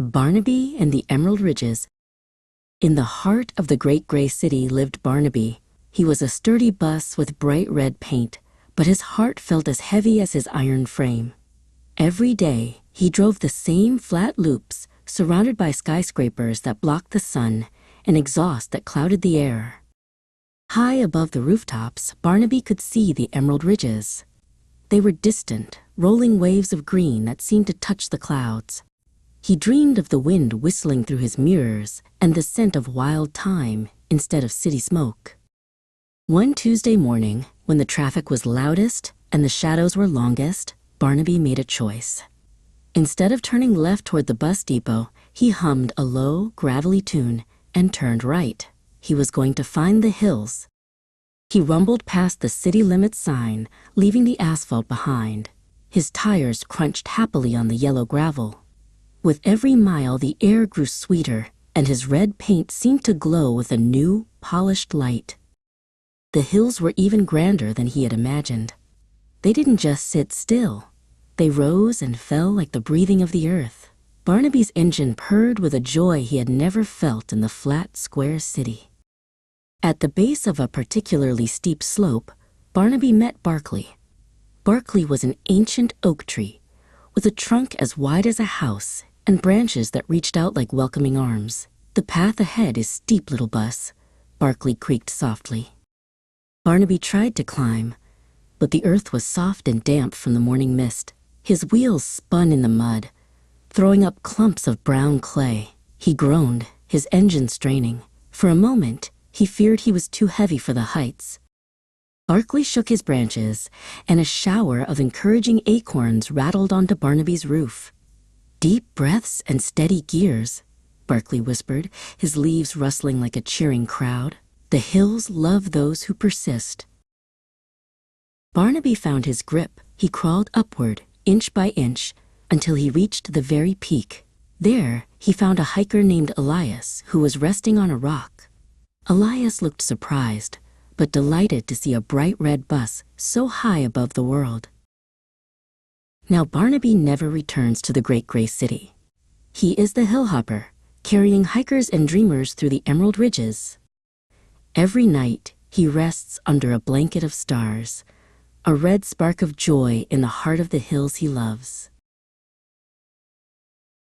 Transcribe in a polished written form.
Barnaby and the Emerald Ridges. In the heart of the great gray city lived Barnaby. He was a sturdy bus with bright red paint, but his heart felt as heavy as his iron frame. Every day, he drove the same flat loops, surrounded by skyscrapers that blocked the sun and exhaust that clouded the air. High above the rooftops, Barnaby could see the Emerald Ridges. They were distant, rolling waves of green that seemed to touch the clouds. He dreamed of the wind whistling through his mirrors and the scent of wild thyme instead of city smoke. One Tuesday morning, when the traffic was loudest and the shadows were longest, Barnaby made a choice. Instead of turning left toward the bus depot, he hummed a low, gravelly tune and turned right. He was going to find the hills. He rumbled past the city limits sign, leaving the asphalt behind. His tires crunched happily on the yellow gravel. With every mile, the air grew sweeter, and his red paint seemed to glow with a new, polished light. The hills were even grander than he had imagined. They didn't just sit still. They rose and fell like the breathing of the earth. Barnaby's engine purred with a joy he had never felt in the flat, square city. At the base of a particularly steep slope, Barnaby met Barkley. Barkley was an ancient oak tree, with a trunk as wide as a house and branches that reached out like welcoming arms. "The path ahead is steep, little bus," Barkley creaked softly. Barnaby tried to climb, but the earth was soft and damp from the morning mist. His wheels spun in the mud, throwing up clumps of brown clay. He groaned, his engine straining. For a moment, he feared he was too heavy for the heights. Barkley shook his branches, and a shower of encouraging acorns rattled onto Barnaby's roof. "Deep breaths and steady gears," Barkley whispered, his leaves rustling like a cheering crowd. "The hills love those who persist." Barnaby found his grip. He crawled upward, inch by inch, until he reached the very peak. There, he found a hiker named Elias, who was resting on a rock. Elias looked surprised, but delighted to see a bright red bus so high above the world. Now Barnaby never returns to the great gray city. He is the hillhopper, carrying hikers and dreamers through the Emerald Ridges. Every night, he rests under a blanket of stars, a red spark of joy in the heart of the hills he loves.